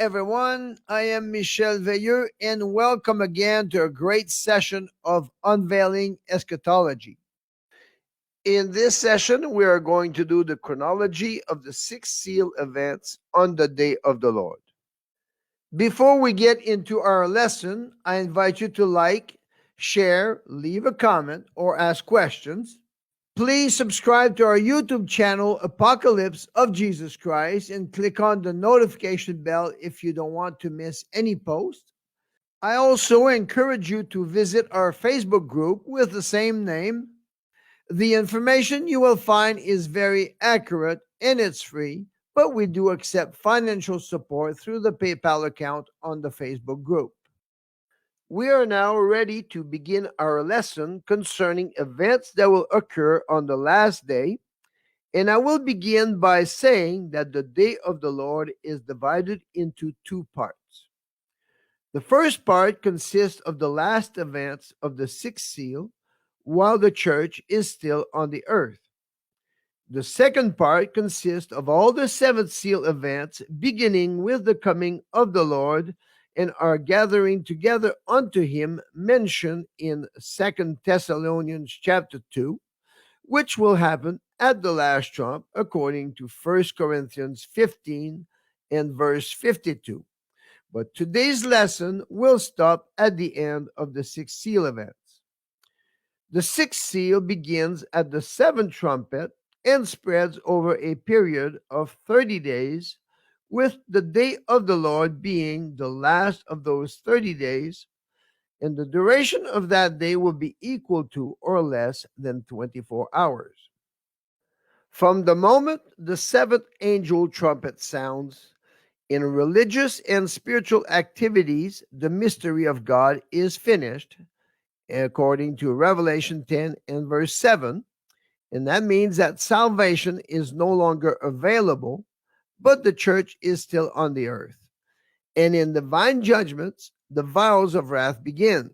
everyone. I am Michel Veilleux, and welcome again to a great session of Unveiling Eschatology. In this session, we are going to do the chronology of the six seal events on the day of the Lord. Before we get into our lesson, I invite you to like, share, leave a comment, or ask questions. Please subscribe to our YouTube channel, Apocalypse of Jesus Christ, and click on the notification bell if you don't want to miss any post. I also encourage you to visit our Facebook group with the same name. The information you will find is very accurate and it's free, but we do accept financial support through the PayPal account on the Facebook group. We are now ready to begin our lesson concerning events that will occur on the last day, and I will begin by saying that the day of the Lord is divided into two parts. The first part consists of the last events of the sixth seal while the church is still on the earth. The second part consists of all the seventh seal events beginning with the coming of the Lord and are gathering together unto him mentioned in 2 Thessalonians chapter 2, which will happen at the last trump according to 1 Corinthians 15 and verse 52. But today's lesson will stop at the end of the sixth seal events. The sixth seal begins at the seventh trumpet and spreads over a period of 30 days, with the day of the Lord being the last of those 30 days, and the duration of that day will be equal to or less than 24 hours. From the moment the seventh angel trumpet sounds, in religious and spiritual activities, the mystery of God is finished, according to Revelation 10 and verse 7, and that means that salvation is no longer available, but the church is still on the earth. And in divine judgments, the vials of wrath begin.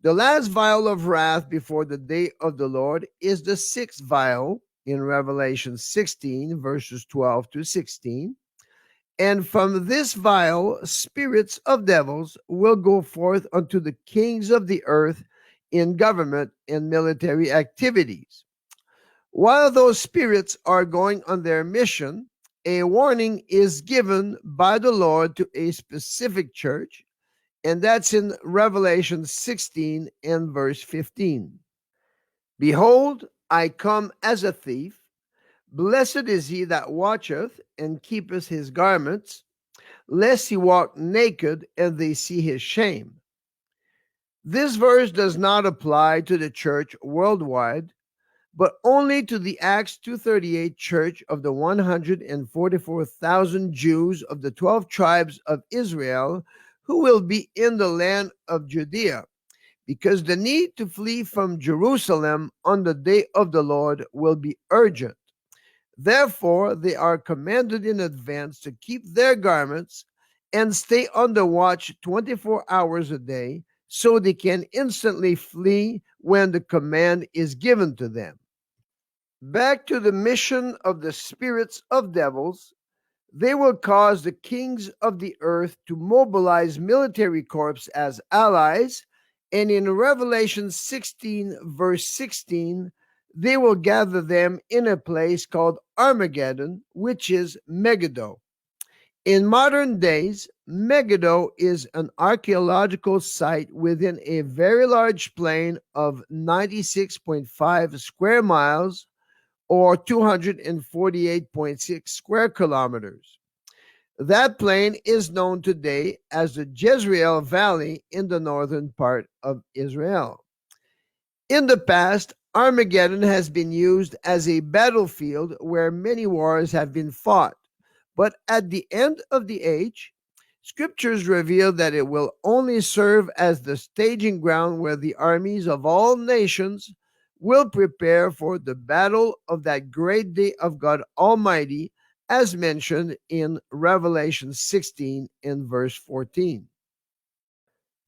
The last vial of wrath before the day of the Lord is the sixth vial in Revelation 16, verses 12 to 16. And from this vial, spirits of devils will go forth unto the kings of the earth in government and military activities. While those spirits are going on their mission, a warning is given by the Lord to a specific church, and that's in Revelation 16 and verse 15. Behold, I come as a thief. Blessed is he that watcheth and keepeth his garments, lest he walk naked and they see his shame. This verse does not apply to the church worldwide, but only to the Acts 2:38 church of the 144,000 Jews of the 12 tribes of Israel who will be in the land of Judea, because the need to flee from Jerusalem on the day of the Lord will be urgent. Therefore, they are commanded in advance to keep their garments and stay on the watch 24 hours a day, so they can instantly flee when the command is given to them. Back to the mission of the spirits of devils, they will cause the kings of the earth to mobilize military corps as allies, and in Revelation 16, verse 16, they will gather them in a place called Armageddon, which is Megiddo. In modern days, Megiddo is an archaeological site within a very large plain of 96.5 square miles, or 248.6 square kilometers. That plain is known today as the Jezreel Valley in the northern part of Israel. In the past, Armageddon has been used as a battlefield where many wars have been fought, but at the end of the age, scriptures reveal that it will only serve as the staging ground where the armies of all nations will prepare for the battle of that great day of God Almighty, as mentioned in Revelation 16 and verse 14.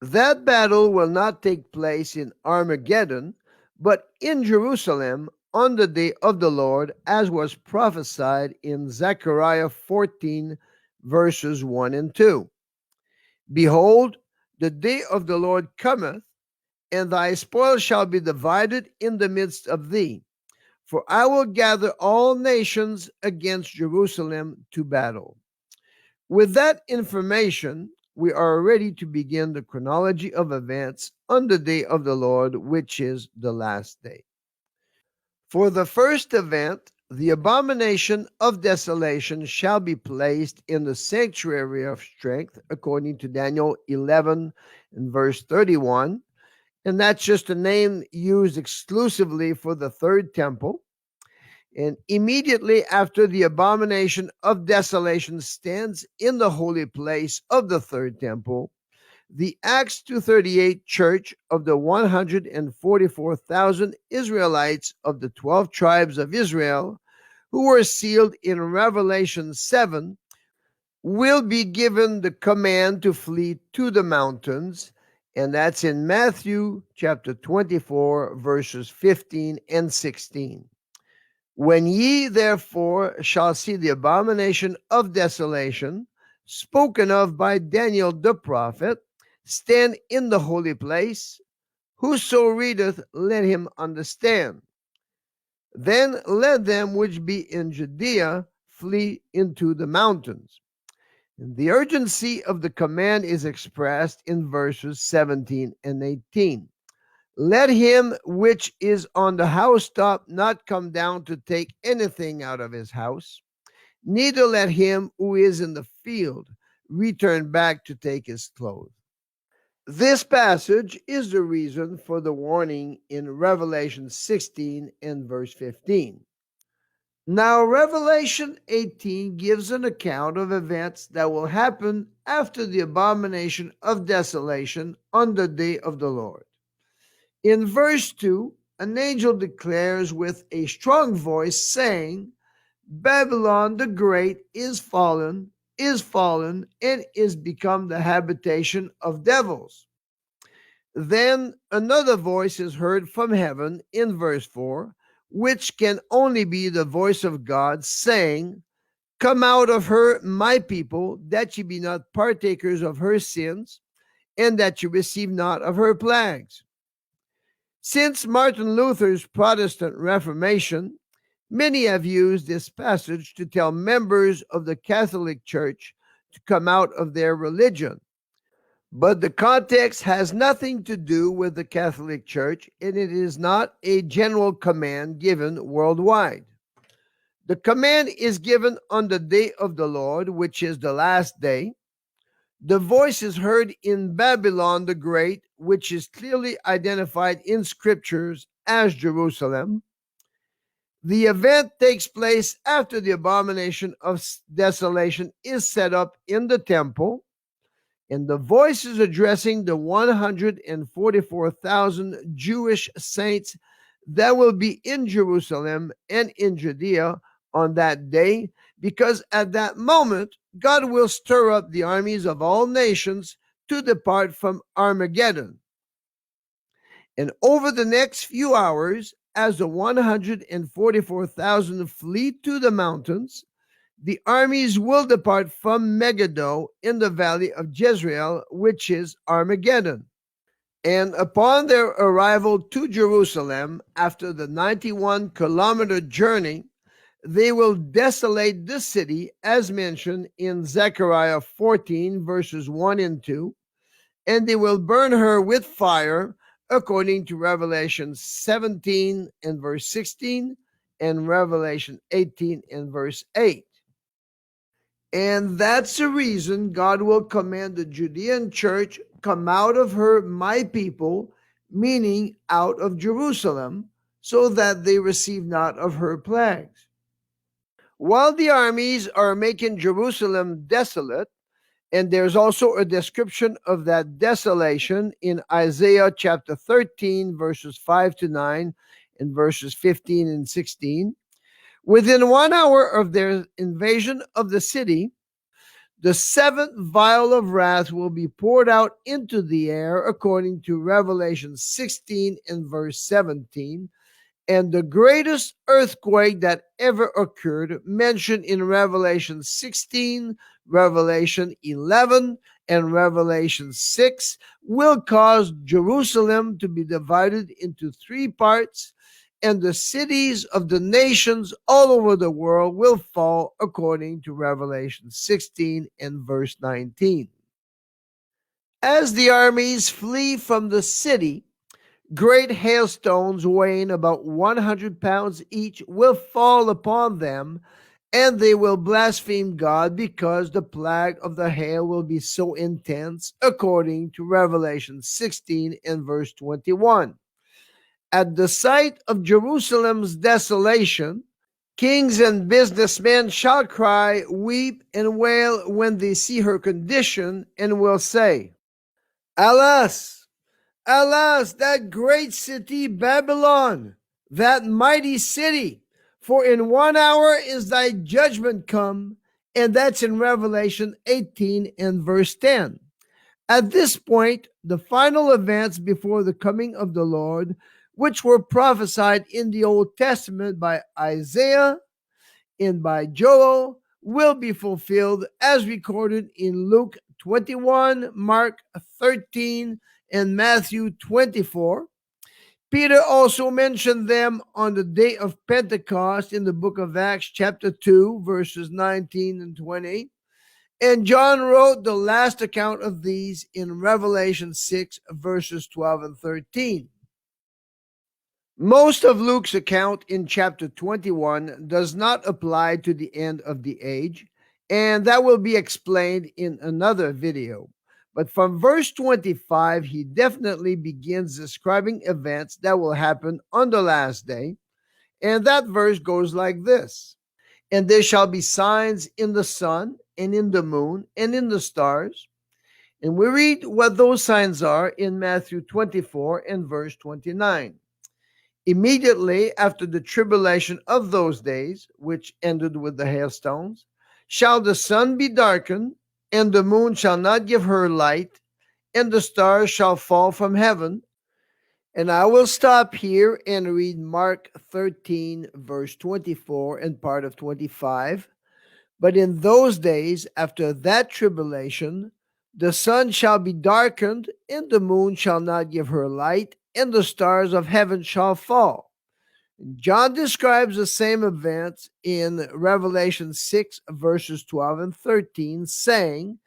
That battle will not take place in Armageddon, but in Jerusalem on the day of the Lord, as was prophesied in Zechariah 14, verses 1 and 2. Behold, the day of the Lord cometh, and thy spoil shall be divided in the midst of thee. For I will gather all nations against Jerusalem to battle. With that information, we are ready to begin the chronology of events on the day of the Lord, which is the last day. For the first event, the abomination of desolation shall be placed in the sanctuary of strength, according to Daniel 11 and verse 31. And that's just a name used exclusively for the third temple. And immediately after the abomination of desolation stands in the holy place of the third temple, the Acts 2:38 church of the 144,000 Israelites of the 12 tribes of Israel, who were sealed in Revelation 7, will be given the command to flee to the mountains, and that's in Matthew chapter 24, verses 15 and 16. When ye therefore shall see the abomination of desolation, spoken of by Daniel the prophet, stand in the holy place, whoso readeth, let him understand. Then let them which be in Judea flee into the mountains. The urgency of the command is expressed in verses 17 and 18. Let him which is on the housetop not come down to take anything out of his house, neither let him who is in the field return back to take his clothes. This passage is the reason for the warning in Revelation 16 and verse 15. Now, Revelation 18 gives an account of events that will happen after the abomination of desolation on the day of the Lord. In verse 2, an angel declares with a strong voice, saying, Babylon the Great is fallen, and is become the habitation of devils. Then another voice is heard from heaven in verse 4, which can only be the voice of God, saying, Come out of her, my people, that ye be not partakers of her sins, and that ye receive not of her plagues. Since Martin Luther's Protestant Reformation, many have used this passage to tell members of the Catholic Church to come out of their religion. But the context has nothing to do with the Catholic Church, and it is not a general command given worldwide. The command is given on the day of the Lord, which is the last day. The voice is heard in Babylon the Great, which is clearly identified in scriptures as Jerusalem. The event takes place after the abomination of desolation is set up in the temple, and the voice is addressing the 144,000 Jewish saints that will be in Jerusalem and in Judea on that day, because at that moment, God will stir up the armies of all nations to depart from Armageddon. And over the next few hours, as the 144,000 flee to the mountains, the armies will depart from Megiddo in the valley of Jezreel, which is Armageddon. And upon their arrival to Jerusalem, after the 91-kilometer journey, they will desolate the city, as mentioned in Zechariah 14, verses 1 and 2, and they will burn her with fire, according to Revelation 17 and verse 16, and Revelation 18 and verse 8. And that's the reason God will command the Judean church, come out of her, my people, meaning out of Jerusalem, so that they receive not of her plagues. While the armies are making Jerusalem desolate, and there's also a description of that desolation in Isaiah chapter 13, verses 5 to 9, and verses 15 and 16. Within 1 hour of their invasion of the city, the seventh vial of wrath will be poured out into the air, according to Revelation 16 and verse 17. And the greatest earthquake that ever occurred, mentioned in Revelation 16, Revelation 11, and Revelation 6, will cause Jerusalem to be divided into three parts, and the cities of the nations all over the world will fall, according to Revelation 16 and verse 19. As the armies flee from the city, great hailstones weighing about 100 pounds each will fall upon them, and they will blaspheme God because the plague of the hail will be so intense, according to Revelation 16 and verse 21. At the sight of Jerusalem's desolation, kings and businessmen shall cry, weep, and wail when they see her condition, and will say, Alas! Alas, that great city Babylon, that mighty city, for in 1 hour is thy judgment come, and that's in Revelation 18 and verse 10. At this point, the final events before the coming of the Lord, which were prophesied in the Old Testament by Isaiah and by Joel, will be fulfilled as recorded in Luke 21, Mark 13, and Matthew 24. Peter also mentioned them on the day of Pentecost in the book of Acts, chapter 2, verses 19 and 20. And John wrote the last account of these in Revelation 6, verses 12 and 13. Most of Luke's account in chapter 21 does not apply to the end of the age, and that will be explained in another video. But from verse 25, he definitely begins describing events that will happen on the last day, and that verse goes like this. And there shall be signs in the sun, and in the moon, and in the stars. And we read what those signs are in Matthew 24 and verse 29. Immediately after the tribulation of those days, which ended with the hailstones, shall the sun be darkened, and the moon shall not give her light, and the stars shall fall from heaven. And I will stop here and read Mark 13, verse 24 and part of 25. But in those days, after that tribulation, the sun shall be darkened, and the moon shall not give her light, and the stars of heaven shall fall. John describes the same events in Revelation 6, verses 12 and 13, saying,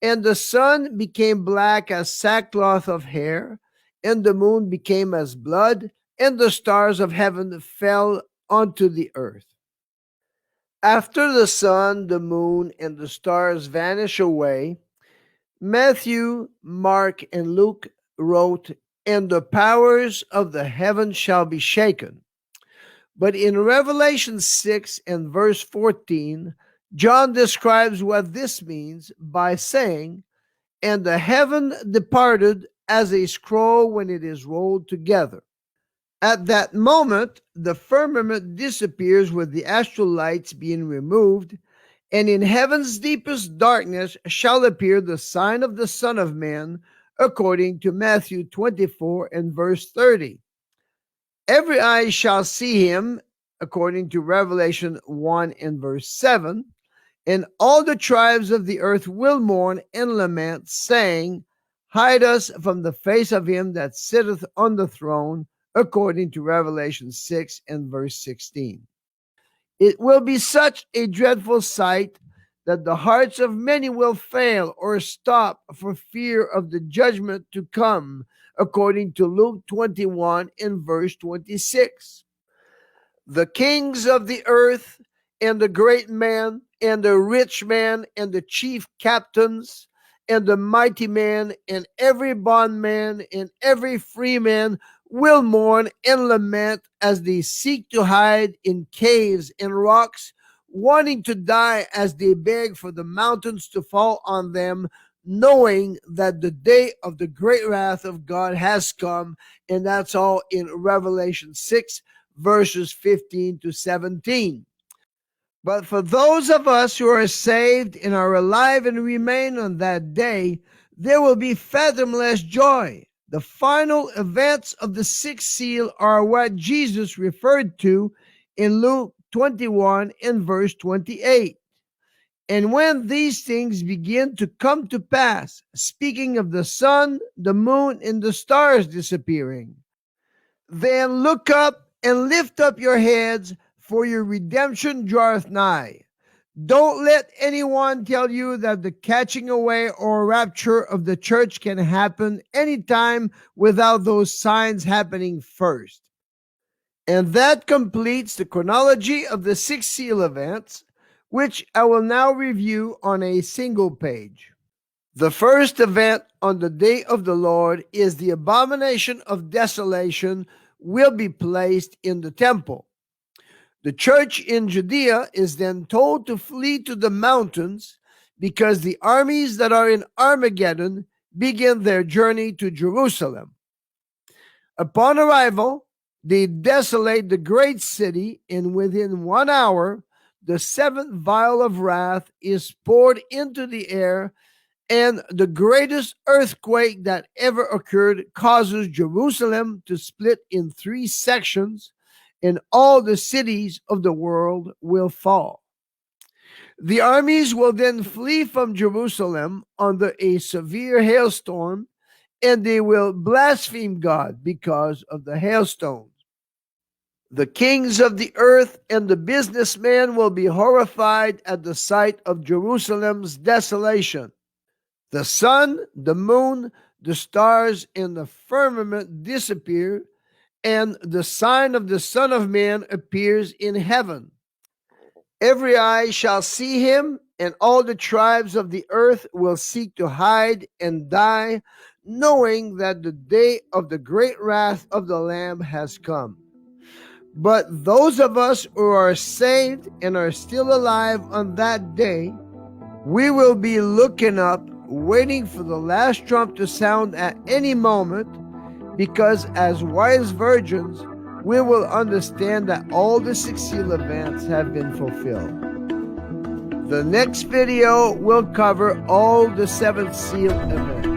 And the sun became black as sackcloth of hair, and the moon became as blood, and the stars of heaven fell onto the earth. After the sun, the moon, and the stars vanish away, Matthew, Mark, and Luke wrote, And the powers of the heavens shall be shaken. But in Revelation 6 and verse 14, John describes what this means by saying, And the heaven departed as a scroll when it is rolled together. At that moment, the firmament disappears with the astral lights being removed, and in heaven's deepest darkness shall appear the sign of the Son of Man, according to Matthew 24 and verse 30. Every eye shall see him, according to Revelation 1 and verse 7, and all the tribes of the earth will mourn and lament, saying, Hide us from the face of him that sitteth on the throne, according to Revelation 6 and verse 16. It will be such a dreadful sight that the hearts of many will fail or stop for fear of the judgment to come, according to Luke 21 and verse 26. The kings of the earth, and the great man, and the rich man, and the chief captains, and the mighty man, and every bondman, and every free man will mourn and lament as they seek to hide in caves and rocks, wanting to die as they beg for the mountains to fall on them, knowing that the day of the great wrath of God has come. And that's all in Revelation 6, verses 15 to 17. But for those of us who are saved and are alive and remain on that day, there will be fathomless joy. The final events of the sixth seal are what Jesus referred to in Luke 21 and verse 28. And when these things begin to come to pass, speaking of the sun, the moon, and the stars disappearing, then look up and lift up your heads, for your redemption draweth nigh. Don't let anyone tell you that the catching away or rapture of the church can happen anytime without those signs happening first. And that completes the chronology of the sixth seal events, which I will now review on a single page. The first event on the day of the Lord is the abomination of desolation will be placed in the temple. The church in Judea is then told to flee to the mountains because the armies that are in Armageddon begin their journey to Jerusalem. Upon arrival, they desolate the great city, and within 1 hour, the seventh vial of wrath is poured into the air, and the greatest earthquake that ever occurred causes Jerusalem to split in 3 sections, and all the cities of the world will fall. The armies will then flee from Jerusalem under a severe hailstorm, and they will blaspheme God because of the hailstones. The kings of the earth and the businessmen will be horrified at the sight of Jerusalem's desolation. The sun, the moon, the stars, and the firmament disappear, and the sign of the Son of Man appears in heaven. Every eye shall see him, and all the tribes of the earth will seek to hide and die, knowing that the day of the great wrath of the Lamb has come. But those of us who are saved and are still alive on that day, we will be looking up, waiting for the last trump to sound at any moment, because as wise virgins, we will understand that all the 6 seal events have been fulfilled. The next video will cover all the 7th seal events.